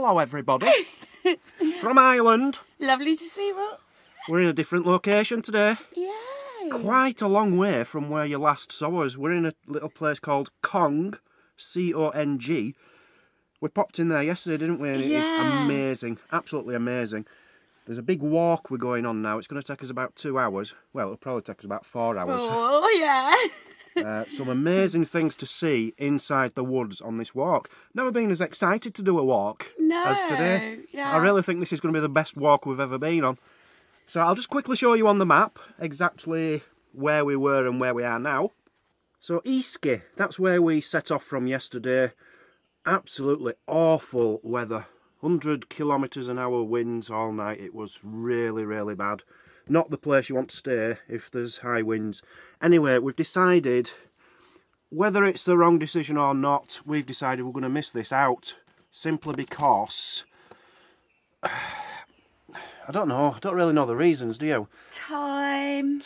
Hello everybody, from Ireland. Lovely to see you. We're in a different location today. Yay! Quite a long way from where you last saw us. We're in a little place called Cong, C-O-N-G. We popped in there yesterday, didn't we? And it is amazing, absolutely amazing. There's a big walk we're going on now. It's going to take us about 2 hours. Well, it'll probably take us about 4 hours. Oh, yeah. Some amazing things to see inside the woods on this walk. Never been as excited to do a walk as today. Yeah. I really think this is going to be the best walk we've ever been on. So I'll just quickly show you on the map exactly where we were and where we are now. So Iski, that's where we set off from yesterday. Absolutely awful weather. 100 kilometres an hour winds all night. It was really, really bad. Not the place you want to stay if there's high winds. Anyway, we've decided, whether it's the wrong decision or not, we've decided we're going to miss this out. Simply because, I don't know, I don't really know the reasons, do you? Time.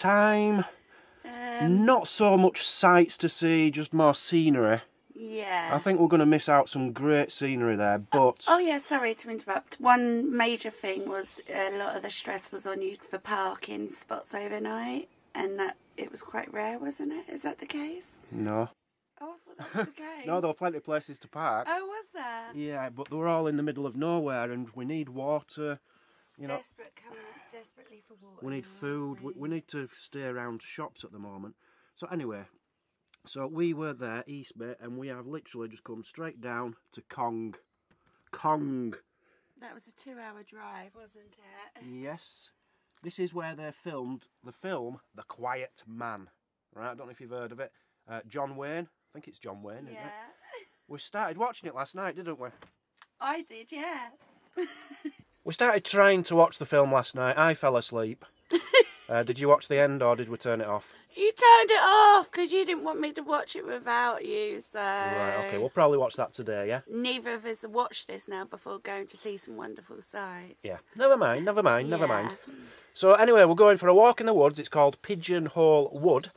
Not so much sights to see, just more scenery. Yeah. I think we're going to miss out some great scenery there, but... Oh yeah, sorry to interrupt. One major thing was a lot of the stress was on you for parking spots overnight, and that it was quite rare, wasn't it? Is that the case? No. Oh, I thought that was the case. No, there were plenty of places to park. Oh, was there? Yeah, but they were all in the middle of nowhere, and we need water, you know. Desperately for water. We need food, we need to stay around shops at the moment. So anyway... So we were there, East Bay, and we have literally just come straight down to Cong. Cong. That was a 2-hour drive, wasn't it? Yes. This is where they filmed the film The Quiet Man. Right, I don't know if you've heard of it. John Wayne. I think it's John Wayne, isn't it? We started watching it last night, didn't we? I did, yeah. We started trying to watch the film last night. I fell asleep. Did you watch the end, or did we turn it off? You turned it off because you didn't want me to watch it without you, so... Right, okay, we'll probably watch that today, yeah? Neither of us have watched this now before going to see some wonderful sights. Yeah, never mind. So anyway, we're going for a walk in the woods. It's called Pigeonhole Wood,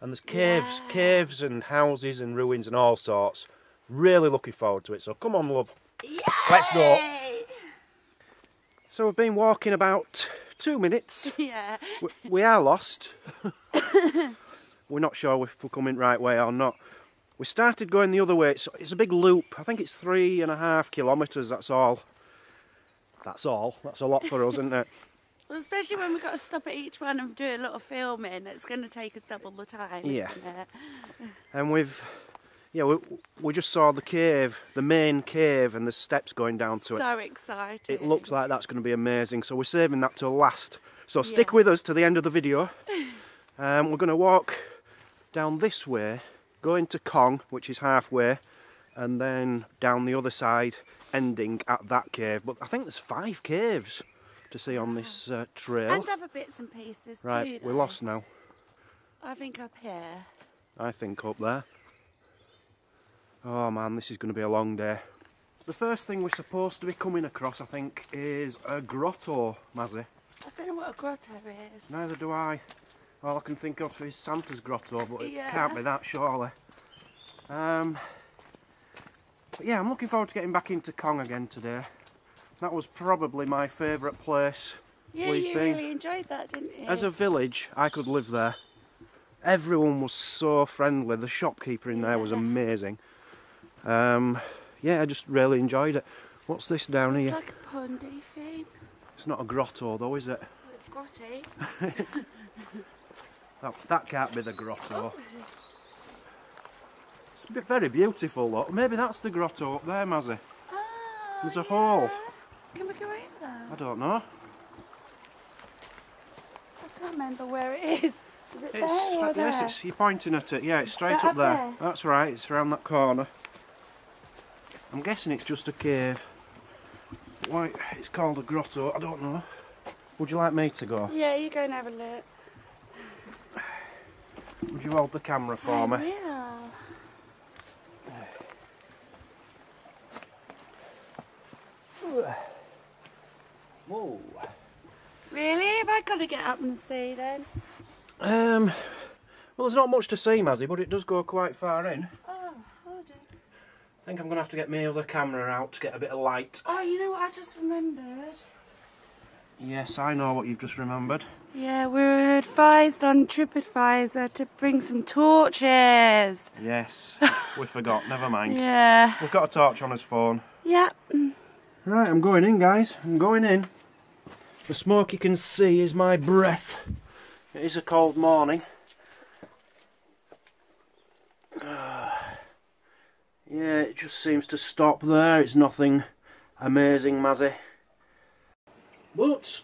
and there's caves and houses and ruins and all sorts. Really looking forward to it, so come on, love. Yay! Let's go. So we've been walking about 2 minutes. Yeah. We are lost. We're not sure if we're coming right way or not. We started going the other way. It's a big loop. I think it's 3.5 kilometres, that's all. That's all. That's a lot for us, isn't it? Well, especially when we've got to stop at each one and do a lot of filming. It's going to take us double the time, yeah. Isn't it? And we just saw the cave, the main cave, and the steps going down to it. So excited. It looks like that's going to be amazing, so we're saving that till last. So stick with us to the end of the video. We're going to walk down this way, go into Cong, which is halfway, and then down the other side, ending at that cave. But I think there's 5 caves to see on this trail. And other bits and pieces right, too. Right, we're lost now. I think up here. I think up there. Oh man, this is going to be a long day. The first thing we're supposed to be coming across, I think, is a grotto, Mazzy. I don't know what a grotto is. Neither do I. All I can think of is Santa's grotto, but it can't be that, surely. But yeah, I'm looking forward to getting back into Cong again today. That was probably my favourite place we've been. You really enjoyed that, didn't you? As a village, I could live there. Everyone was so friendly. The shopkeeper in there was amazing. Yeah, I just really enjoyed it. What's this down here? It's like a pondy thing. It's not a grotto though, is it? Well, it's grotty. That can't be the grotto. It's very beautiful though. Maybe that's the grotto up there, Mazzy. Oh, there's a hole. Can we go over there? I don't know. I can't remember where it is. Is it there or there? Yes, you're pointing at it. Yeah, it's straight up there. That's right, it's around that corner. I'm guessing it's just a cave. Why it's called a grotto, I don't know. Would you like me to go? Yeah, you go and have a look. Would you hold the camera for me? Yeah. Whoa. Really? Have I got to get up and see then? Well, there's not much to see, Mazzy, but it does go quite far in. Oh, hold on. think I'm going to have to get my other camera out to get a bit of light. Oh, you know what I just remembered? Yes, I know what you've just remembered. Yeah, we were advised on TripAdvisor to bring some torches. Yes, we forgot, never mind. Yeah. We've got a torch on his phone. Yeah. Right, I'm going in, guys. I'm going in. The smoke you can see is my breath. It is a cold morning. Yeah, it just seems to stop there. It's nothing amazing, Mazzy. But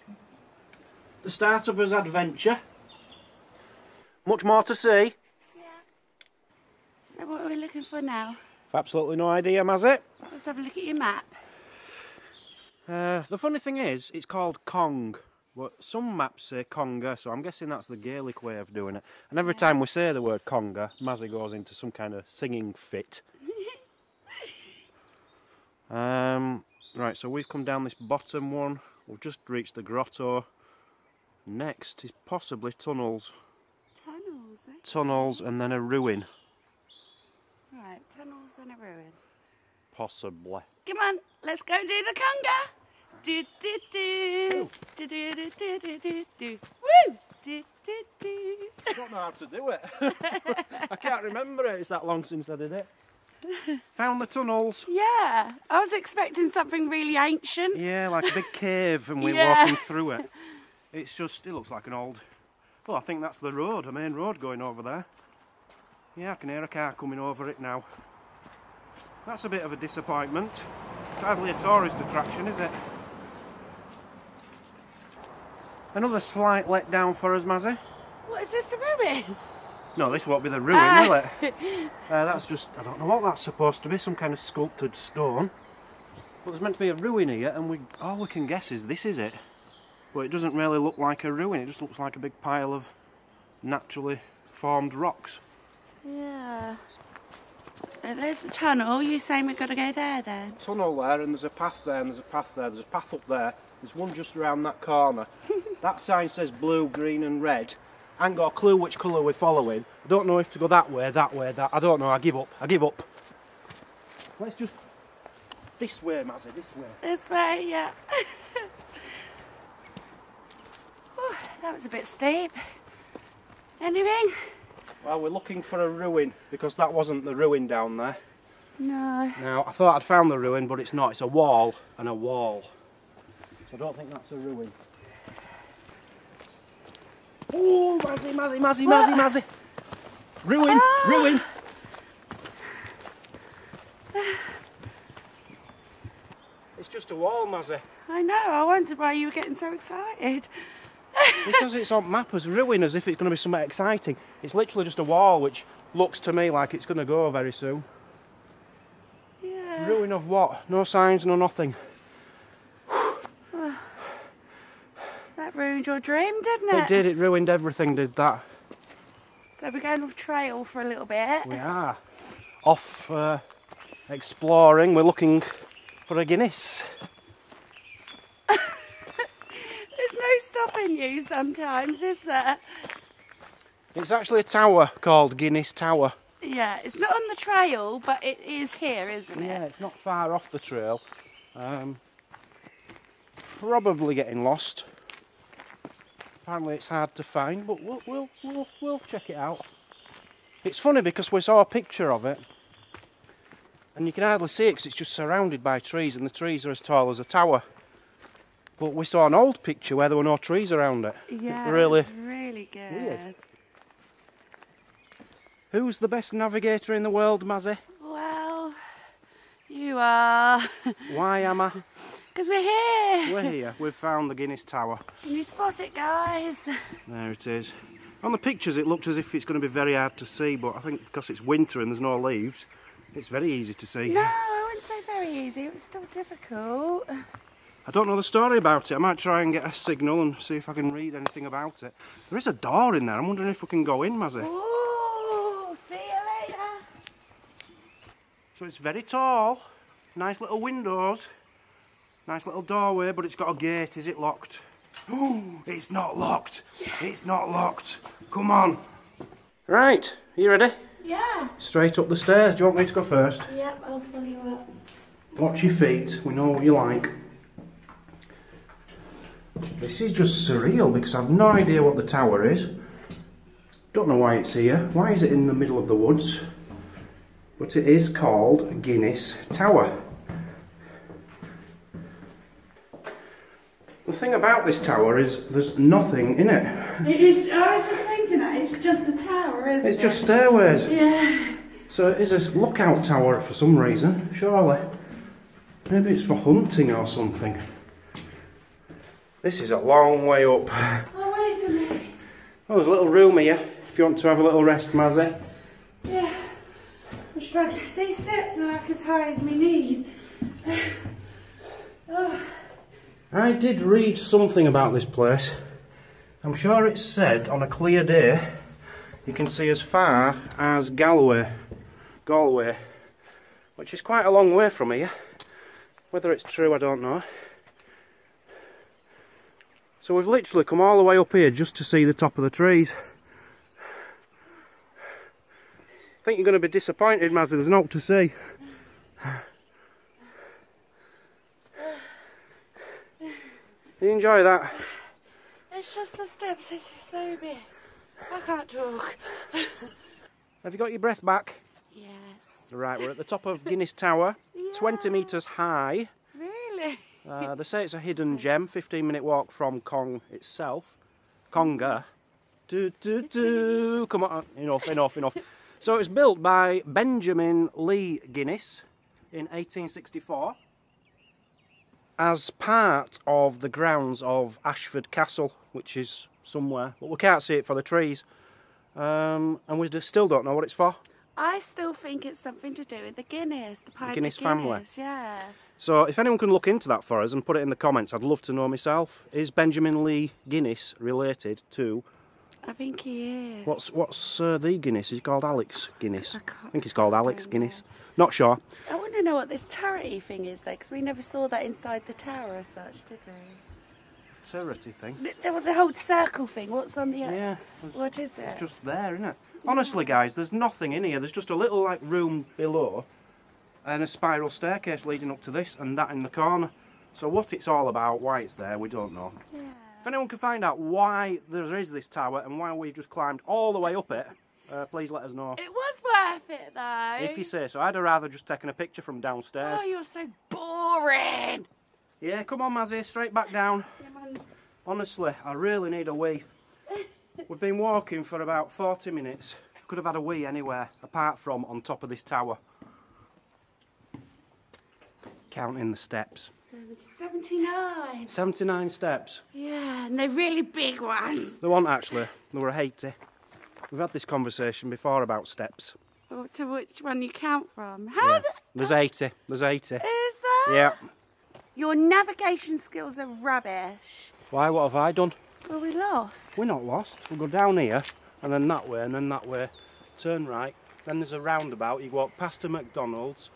the start of his adventure. Much more to see. Yeah. So what are we looking for now? I've absolutely no idea, Mazzy. Let's have a look at your map. The funny thing is, it's called Cong. But some maps say Conga, so I'm guessing that's the Gaelic way of doing it. And every time we say the word Conga, Mazzy goes into some kind of singing fit. Right, so we've come down this bottom one. We've just reached the grotto. Next is possibly tunnels. Tunnels, eh? Tunnels and then a ruin. Right, tunnels and a ruin. Possibly. Come on, let's go do the conga. Do do do. Do do do do do do do. Woo! Do do do. I don't know how to do it. I can't remember it. It's that long since I did it. Found the tunnels. Yeah, I was expecting something really ancient. Yeah, like a big cave, and we're Yeah. walking through it. It's just, it looks like an old... Well, I think that's the road, a main road going over there. Yeah, I can hear a car coming over it now. That's a bit of a disappointment. It's hardly a tourist attraction, is it? Another slight letdown for us, Mazzy. What is this, the ruin? No, this won't be the ruin, will it? That's just, I don't know what that's supposed to be, some kind of sculpted stone. But there's meant to be a ruin here, and all we can guess is this is it. But it doesn't really look like a ruin, it just looks like a big pile of naturally formed rocks. Yeah. So there's the tunnel. You saying we've got to go there then? Tunnel there, and there's a path there, and there's a path there, there's a path up there. There's one just around that corner. That sign says blue, green and red. I ain't got a clue which colour we're following. I don't know if to go that way, that. I don't know, I give up. Let's just... This way, Mazzy, this way. This way, yeah. Whew, that was a bit steep. Anything? Well, we're looking for a ruin, because that wasn't the ruin down there. No. Now, I thought I'd found the ruin, but it's not. It's a wall and a wall. So I don't think that's a ruin. Oh, Mazzy. Ruin, ruin. It's just a wall, Mazzy. I know, I wondered why you were getting so excited. Because it's on map as ruin, as if it's going to be something exciting. It's literally just a wall, which looks to me like it's going to go very soon. Yeah. Ruin of what? No signs, no nothing. That ruined your dream, didn't it? It did, it ruined everything, did that. So we're going off trail for a little bit. We are. Off exploring, we're looking for a Guinness. There's no stopping you sometimes, is there? It's actually a tower called Guinness Tower. Yeah, it's not on the trail, but it is here, isn't it? Yeah, it's not far off the trail. Probably getting lost. Apparently it's hard to find, but we'll check it out. It's funny because we saw a picture of it, and you can hardly see it because it's just surrounded by trees, and the trees are as tall as a tower. But we saw an old picture where there were no trees around it. Yeah, Really, it's really good. Weird. Who's the best navigator in the world, Mazzy? Well, you are. Why am I? Because we're here. We're here. We've found the Guinness Tower. Can you spot it, guys? There it is. On the pictures it looked as if it's going to be very hard to see, but I think because it's winter and there's no leaves, it's very easy to see. No, I wouldn't say very easy. It was still difficult. I don't know the story about it. I might try and get a signal and see if I can read anything about it. There is a door in there. I'm wondering if we can go in, Mazzy. Ooh, see you later. So it's very tall. Nice little windows. Nice little doorway, but it's got a gate. Is it locked? Oh, it's not locked. Yes. It's not locked. Come on. Right, you ready? Yeah. Straight up the stairs. Do you want me to go first? Yep, I'll follow you up. Watch your feet. We know what you like. This is just surreal because I've no idea what the tower is. Don't know why it's here. Why is it in the middle of the woods? But it is called Guinness Tower. The thing about this tower is there's nothing in it. It is, I was just thinking that, it's just the tower, isn't it? It's just stairways. Yeah. So it is a lookout tower for some reason, surely. Maybe it's for hunting or something. This is a long way up. Oh, wait for me. Oh, there's a little room here, if you want to have a little rest, Mazzy. Yeah. I'm struggling. These steps are like as high as my knees. Oh. I did read something about this place. I'm sure it said on a clear day you can see as far as Galway, which is quite a long way from here. Whether it's true, I don't know. So we've literally come all the way up here just to see the top of the trees. I think you're going to be disappointed, Mazzy, there's naught to see. You enjoy that? It's just the steps, it's just so big. I can't talk. Have you got your breath back? Yes. Right, we're at the top of Guinness Tower, Yeah. 20 metres high. Really? They say it's a hidden gem, 15-minute walk from Cong itself. Conga. Come on, enough. So it was built by Benjamin Lee Guinness in 1864 as part of the grounds of Ashford Castle, which is somewhere, but we can't see it for the trees. And we still don't know what it's for. I still think it's something to do with the Guinness, the pint Guinness of family. Guinness, yeah. So if anyone can look into that for us and put it in the comments, I'd love to know myself. Is Benjamin Lee Guinness related to... I think he is. What's the Guinness? Is he called Alex Guinness? I think he's called Alex Guinness. Not sure. I want to know what this turrety thing is though, because we never saw that inside the tower as such, did we? Turrety thing. The whole circle thing, what's on the... Yeah. What is it? It's just there, isn't it? Honestly, guys, there's nothing in here. There's just a little like room below and a spiral staircase leading up to this and that in the corner. So what it's all about, why it's there, we don't know. Yeah. If anyone can find out why there is this tower and why we've just climbed all the way up it, please let us know. It was worth it though. If you say so. I'd have rather just taken a picture from downstairs. Oh, you're so boring. Yeah, come on, Mazzy, straight back down. Come on. Honestly, I really need a wee. We've been walking for about 40 minutes. Could have had a wee anywhere, apart from on top of this tower. Counting the steps. 79. 79 steps. Yeah, and they're really big ones. There weren't actually, there were 80. We've had this conversation before about steps. To which one you count from? Yeah. There's 80, there's 80. Is there? Yeah. Your navigation skills are rubbish. Why, what have I done? Well, we lost. We're not lost. We'll go down here, and then that way, and then that way. Turn right. Then there's a roundabout. You walk past a McDonald's,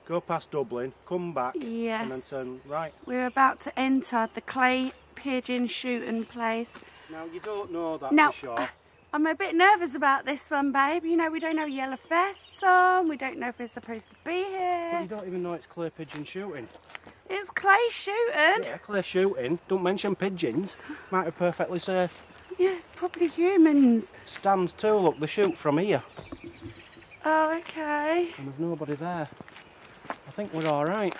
go past Dublin, come back, Yes. and then turn right. We're about to enter the clay pigeon shooting place. Now, you don't know that Now, for sure. I'm a bit nervous about this one, babe. You know, we don't know yellow vests on. We don't know if we're supposed to be But here. you don't even know it's clay pigeon shooting. It's clay shooting. Yeah, clay shooting. Don't mention pigeons. Might be perfectly safe. Yeah, it's probably humans. Stand too, look, they shoot from here. Oh, okay. And there's nobody there. I think we're alright.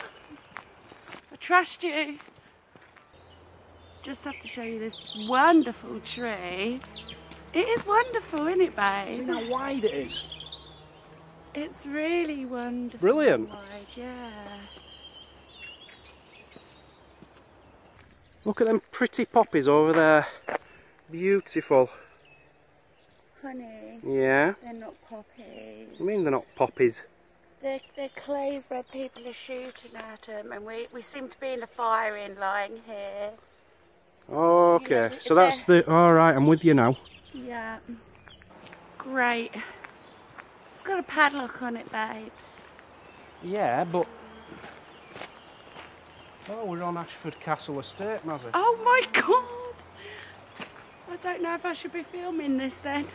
I trust you. Just have to show you this wonderful tree. It is wonderful, isn't it, babe? See how wide it is? It's really wonderful. Brilliant. Wide, yeah. Look at them pretty poppies over there. Beautiful. Honey, Yeah? they're not poppies. I mean they're not poppies. They're clays where people are shooting at them, and we seem to be in a firing line here. Okay, You know, so that's the... Alright, I'm with you now. Yeah. Great. It's got a padlock on it, babe. Yeah, but... Oh, we're on Ashford Castle Estate, Mazzy. Oh my God! I don't know if I should be filming this then.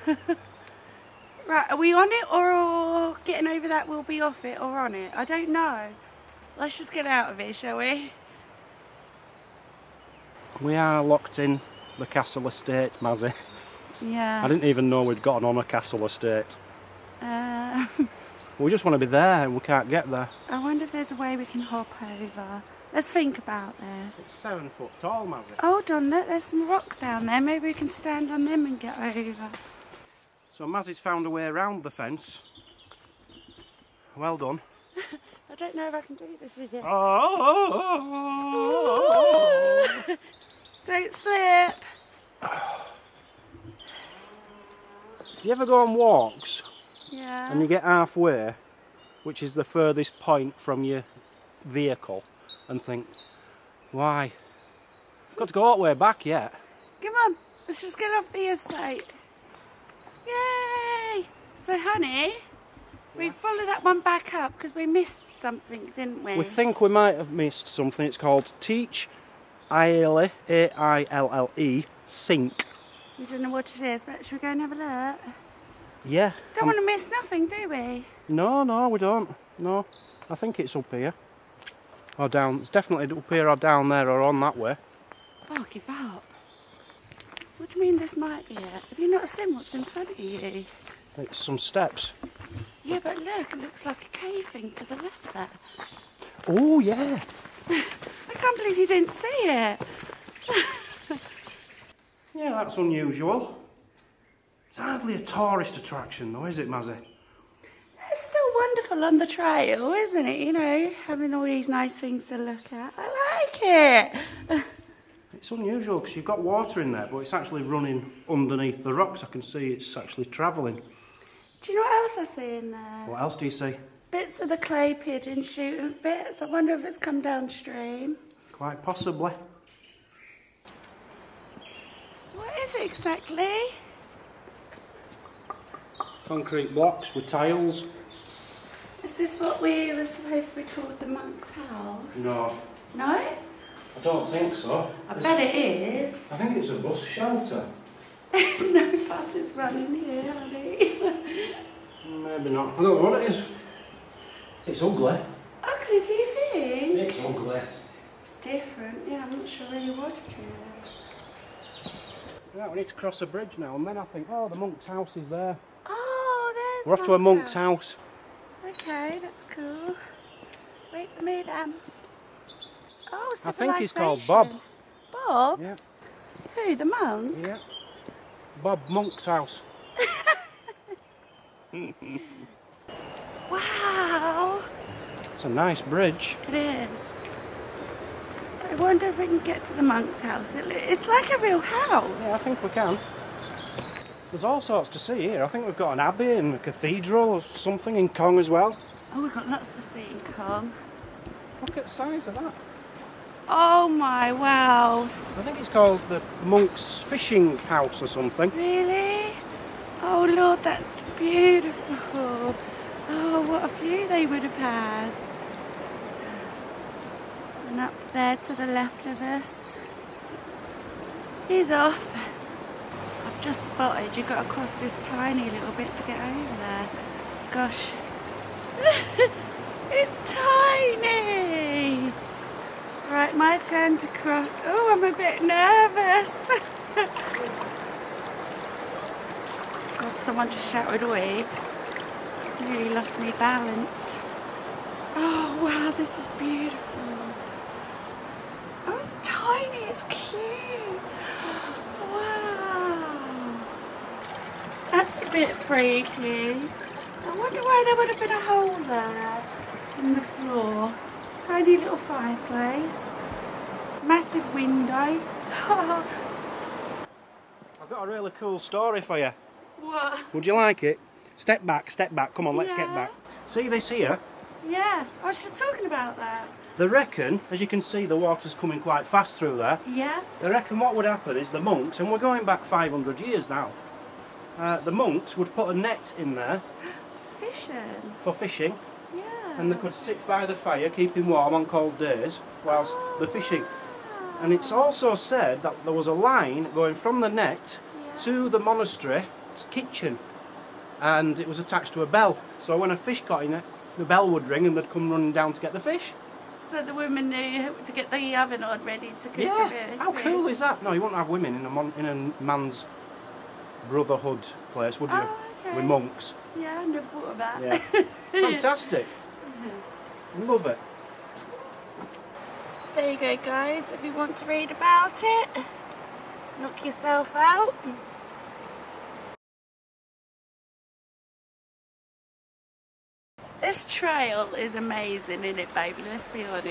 Right, are we on it or getting over that we'll be off it or on it? I don't know. Let's just get out of it, shall we? We are locked in the castle estate, Mazzy. Yeah. I didn't even know we'd gotten on a castle estate. We just want to be there and we can't get there. I wonder if there's a way we can hop over. Let's think about this. It's 7 foot tall, Mazzy. Hold on, look, there's some rocks down there. Maybe we can stand on them and get over. So Mazzy's found a way around the fence. Well done. I don't know if I can do this with you. Oh! Don't slip. Do you ever go on walks Yeah. and you get halfway, which is the furthest point from your vehicle, and think, why? Got to go all the way back yet. Come on, let's just get off the estate. Yay! So, honey, we followed that one back up because we missed something, didn't we? We think we might have missed something. It's called Teach Aille, A-I-L-L-E, Sink. We don't know what it is, but should we go and have a look? Yeah. Don't want to miss nothing, do we? No, we don't. No, I think it's up here. Or down. It's definitely up here or down there or on that way. Oh, give up. What do you mean this might be it? Have you not seen what's in front of you? It's some steps. Yeah, but look, it looks like a cave thing to the left there. Oh, yeah. I can't believe you didn't see it. Yeah, that's unusual. It's hardly a tourist attraction though, is it, Mazzy? It's still wonderful on the trail, isn't it? You know, having all these nice things to look at. I like it. It's unusual because you've got water in there, but it's actually running underneath the rocks. I can see it's actually travelling. Do you know what else I see in there? What else do you see? Bits of the clay pigeon shooting bits. I wonder if it's come downstream. Quite possibly. What is it exactly? Concrete blocks with tiles. Is this what we were supposed to be called the monk's house? No. No? I don't think so. I bet it is. I think it's a bus shelter. There's no buses running here, honey. Maybe not. I don't know what it is. It's ugly. Ugly, do you think? It's ugly. It's different. Yeah, I'm not sure really what it is. Right, we need to cross a bridge now, and then I think, oh, the monk's house is there. Oh, there's We're off to a monk's house. Okay, that's cool. Wait for me then. Oh, I think he's called Bob. Bob? Yeah. Who, the monk? Yeah. Bob Monk's house. Wow! It's a nice bridge. It is. I wonder if we can get to the monk's house. It's like a real house. Yeah, I think we can. There's all sorts to see here. I think we've got an abbey and a cathedral or something in Cong as well. Oh, we've got lots to see in Cong. Look at the size of that. Oh my, wow. I think it's called the monk's fishing house or something. Really? Oh Lord, that's beautiful. Oh, what a view they would have had. And up there to the left of us. He's off. I've just spotted you've got to cross this tiny little bit to get over there. Gosh. It's tiny! Right, my turn to cross. Oh, I'm a bit nervous. God, someone just shouted oi. Really lost me balance. Oh, wow, this is beautiful. Oh, it's tiny, it's cute. Wow. That's a bit freaky. I wonder why there would have been a hole there in the floor. Tiny little fireplace. Massive window. I've got a really cool story for you. What? Would you like it? Step back, come on, let's get Yeah. back. See this here? Yeah, I was just talking about that. They reckon, as you can see, the water's coming quite fast through there. Yeah? They reckon what would happen is the monks, and we're going back 500 years now, the monks would put a net in there Fishing. for fishing, Yeah. and they could sit by the fire, keeping warm on cold days, whilst they're fishing. And it's also said that there was a line going from the net to the monastery's kitchen. and it was attached to a bell. So when a fish got in it, the bell would ring and they'd come running down to get the fish. So the women knew to get the oven on ready to cook the fish. How cool is that? No, you wouldn't have women in a man's brotherhood place, would you? Oh, okay. With monks. Yeah, I never thought of that. Yeah. Fantastic. Love it. There you go, guys. If you want to read about it, knock yourself out. This trail is amazing, isn't it, baby? Let's be honest.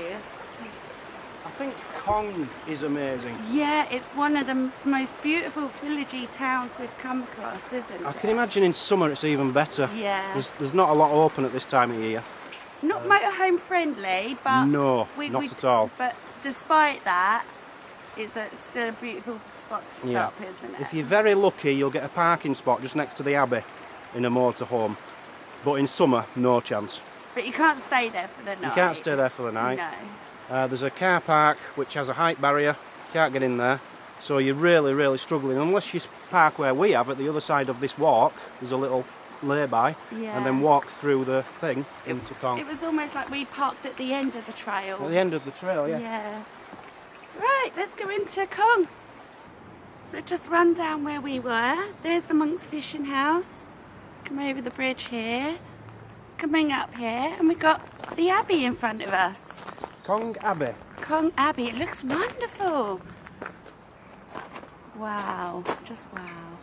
I think Cong is amazing. Yeah, it's one of the most beautiful villagey towns we've come across, isn't it? I can imagine in summer it's even better. Yeah. There's not a lot open at this time of year. Not motorhome friendly, but... No, not at all. But despite that, it's still a beautiful spot to stop, isn't it? If you're very lucky, you'll get a parking spot just next to the Abbey in a motorhome. But in summer, no chance. But you can't stay there for the night. You can't stay there for the night. No. There's a car park which has a height barrier. Can't get in there. So you're really, really struggling. Unless you park where we have, at the other side of this walk, there's a little lay-by. Yeah. And then walk through the thing into Cong. It was almost like we parked at the end of the trail. At the end of the trail, yeah. Yeah. Right, let's go into Cong. So just run down where we were. There's the monk's fishing house. Come over the bridge here. Coming up here, and we've got the Abbey in front of us. Cong Abbey. Cong Abbey. It looks wonderful. Wow, just wow.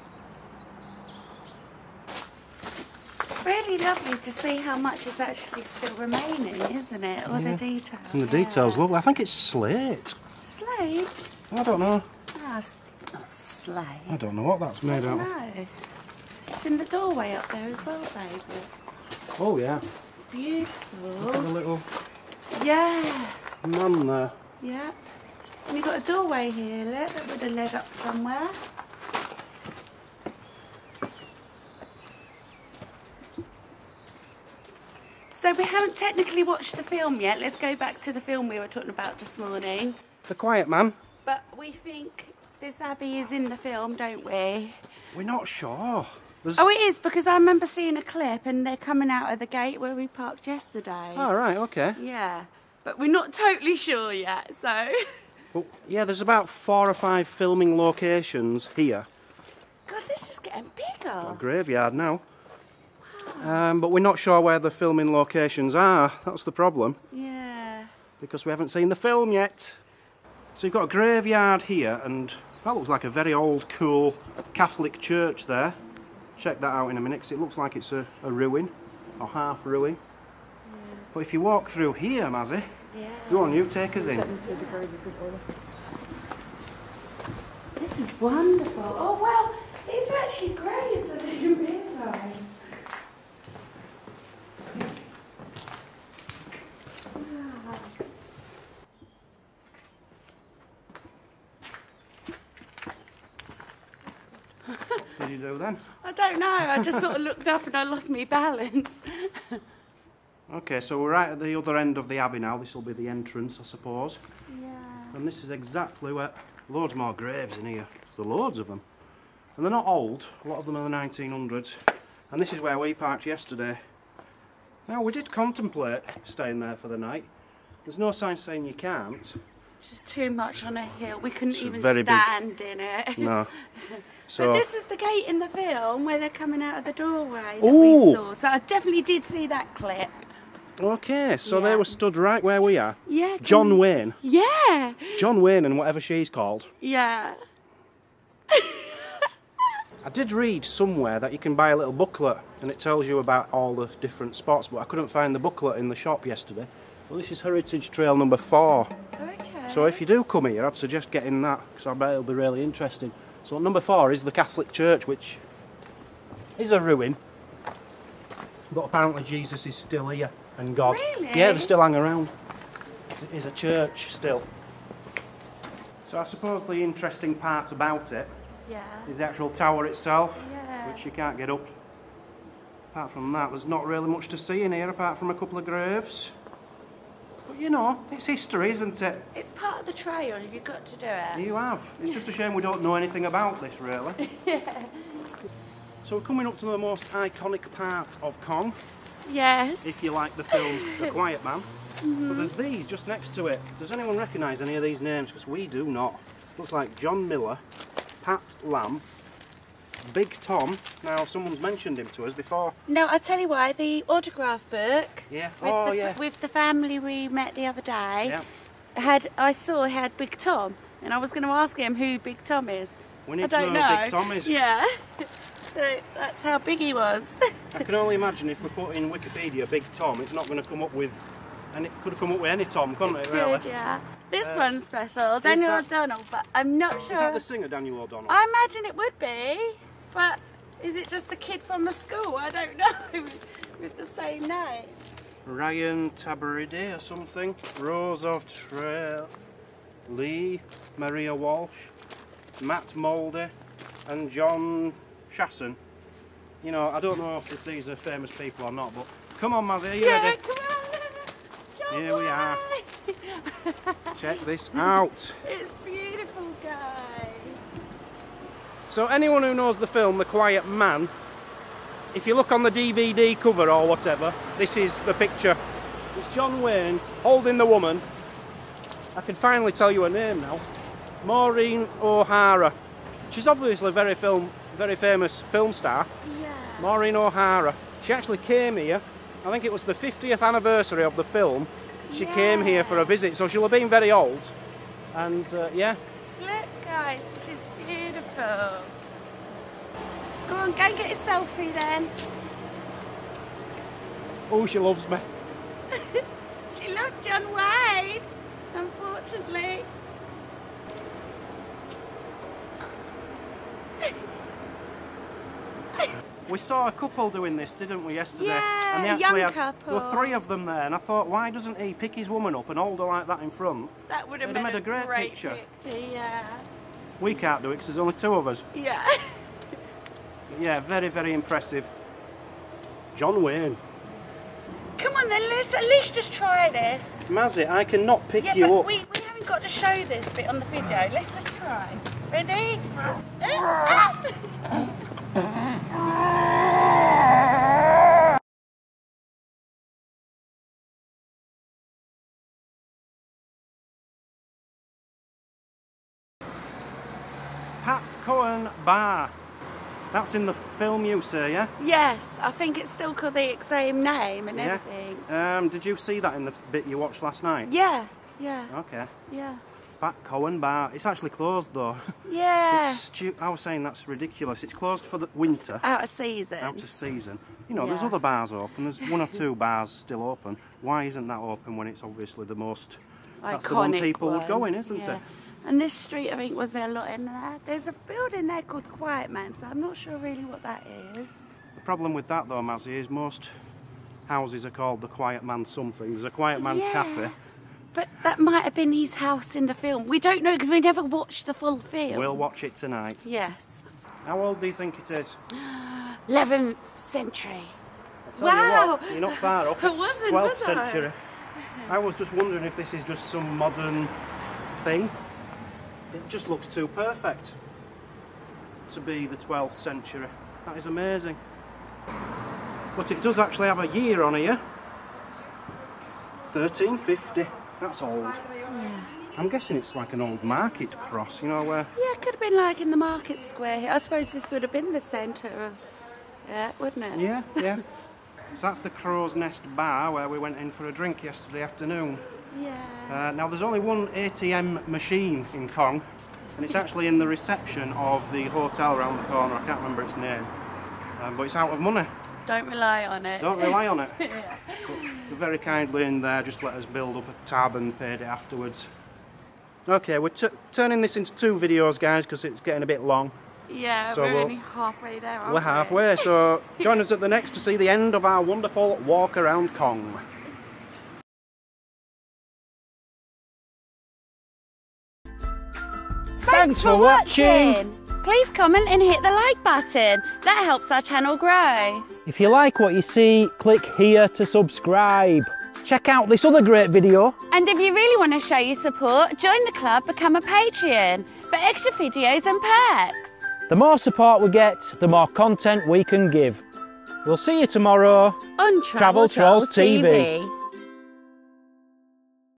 Really lovely to see how much is actually still remaining, isn't it? All the details. And the details, lovely. I think it's slate. Slate? I don't know. Ah, it's not slate. I don't know what that's made out of. No. It's in the doorway up there as well, baby. Oh yeah. Beautiful. Look at the little man there. Yeah. And you've got a doorway here, look, that would have led up somewhere. So we haven't technically watched the film yet. Let's go back to the film we were talking about this morning. The Quiet Man. But we think this Abbey is in the film, don't we? We're not sure. Oh, it is, because I remember seeing a clip and they're coming out of the gate where we parked yesterday. Oh, right, okay. Yeah, but we're not totally sure yet, so... Well, yeah, there's about 4 or 5 filming locations here. God, this is getting bigger. A graveyard now. Wow. But we're not sure where the filming locations are. That's the problem. Yeah. Because we haven't seen the film yet. So you've got a graveyard here, and that looks like a very old, cool Catholic church there. Check that out in a minute, because it looks like it's a ruin, or half ruin. Yeah. But if you walk through here, Mazzy, go on, you take us in. This is wonderful. Oh, wow, these are actually graves, as I didn't realise. Wow. What did you do then? I don't know, I just sort of looked up and I lost my balance. Okay, so we're right at the other end of the Abbey now. This will be the entrance, I suppose. Yeah. And this is exactly where... Loads more graves in here. There's loads of them. And they're not old. A lot of them are the 1900s. And this is where we parked yesterday. Now, we did contemplate staying there for the night. There's no sign saying you can't. It's just too much on a hill. We couldn't even very stand in it. No. So, but this is the gate in the film where they're coming out of the doorway that we saw. So I definitely did see that clip. Okay, so they were stood right where we are. Yeah. John Wayne. Yeah. John Wayne and whatever she's called. Yeah. I did read somewhere that you can buy a little booklet and it tells you about all the different spots, but I couldn't find the booklet in the shop yesterday. Well, this is Heritage Trail number 4. Okay. So if you do come here, I'd suggest getting that, because I bet it'll be really interesting. So number 4 is the Catholic Church, which is a ruin, but apparently Jesus is still here, and God. Really? Yeah, they still hang around. It is a church still. So I suppose the interesting part about it is the actual tower itself, which you can't get up. Apart from that, there's not really much to see in here, apart from a couple of graves. But you know, it's history, isn't it? It's part of the trail, you've got to do it. You have. It's just a shame we don't know anything about this, really. So we're coming up to the most iconic part of Cong, Yes. if you like the film The Quiet Man. But there's these just next to it. Does anyone recognise any of these names? Because we do not. Looks like John Miller, Pat Lamb, Big Tom. Now someone's mentioned him to us before. No, I'll tell you why. The autograph book. Yeah. With the family we met the other day. Yeah. had Big Tom, and I was going to ask him who Big Tom is. We need to know who Big Tom is. Yeah. So that's how big he was. I can only imagine if we put in Wikipedia Big Tom, it's not going to come up with, and it could have come up with any Tom, couldn't it? Really? Good, yeah. This one's special, Daniel O'Donnell, but I'm not sure. Is that the singer Daniel O'Donnell? I imagine it would be, but is it just the kid from the school? I don't know. With the same name. Ryan Tabaridi or something. Rose of Trail, Lee, Maria Walsh, Matt Moulder, and John Chasson. You know, I don't know if these are famous people or not, but come on, Mazzy, are you ready? Come on! John Here we are. Check this out. It's beautiful, guys. So anyone who knows the film The Quiet Man, if you look on the DVD cover or whatever, this is the picture. It's John Wayne holding the woman. I can finally tell you her name now. Maureen O'Hara. She's obviously a very famous film star. Yeah. Maureen O'Hara. She actually came here. I think it was the 50th anniversary of the film. She came here for a visit, so she'll have been very old. And yeah. Look, guys, she's beautiful. Go on, go and get a selfie then. Oh, she loves me. She loves John Wayne, unfortunately. We saw a couple doing this, didn't we, yesterday? Yeah, and they actually young had, couple. there were 3 of them there, and I thought, why doesn't he pick his woman up and hold her like that in front? That would have They'd made a great picture. Yeah. We can't do it because there's only 2 of us. Yeah. Yeah, very, very impressive. John Wayne. Come on then, let's at least just try this. Mazzy, I cannot pick you but up. we haven't got to show this bit on the video. Let's just try. Ready? Pat Cohen Bar. That's in the film you say, yeah? Yes, I think it's still called the same name and everything. Did you see that in the bit you watched last night? Yeah. Okay. Yeah. Pat Cohen Bar. It's actually closed though. Yeah. I was saying that's ridiculous. It's closed for the winter. Out of season. Out of season. You know, there's other bars open. There's 1 or 2 bars still open. Why isn't that open when it's obviously the most... That's the one people would go in, isn't it? And this street, I think, was there a lot in there? There's a building there called Quiet Man, so I'm not sure really what that is. The problem with that though, Mazzy, is most houses are called the Quiet Man something. There's a Quiet Man cafe. But that might have been his house in the film. We don't know because we never watched the full film. We'll watch it tonight. Yes. How old do you think it is? 11th century. I'll tell you what, you're not far off. It's 12th was I? century. I was just wondering if this is just some modern thing. It just looks too perfect to be the 12th century. That is amazing. But it does actually have a year on here. 1350. That's old. Yeah. I'm guessing it's like an old market cross, you know, where... Yeah, it could have been like in the market square. I suppose this would have been the centre of... Yeah, wouldn't it? Yeah. So that's the Crow's Nest Bar where we went in for a drink yesterday afternoon. Yeah. Now there's only one ATM machine in Cong, and it's actually in the reception of the hotel around the corner. I can't remember its name, but it's out of money. Don't rely on it. Don't rely on it. Yeah. But they're very kindly in there, just let us build up a tab and paid it afterwards. Okay, we're turning this into 2 videos, guys, because it's getting a bit long. Yeah, So we're only halfway there, aren't we? We're halfway, so join us at the next to see the end of our wonderful walk around Cong. Thanks for watching! Please comment and hit the like button. That helps our channel grow. If you like what you see, click here to subscribe. Check out this other great video. And if you really want to show your support, join the club, become a Patreon for extra videos and perks. The more support we get, the more content we can give. We'll see you tomorrow on Travel Trolls TV.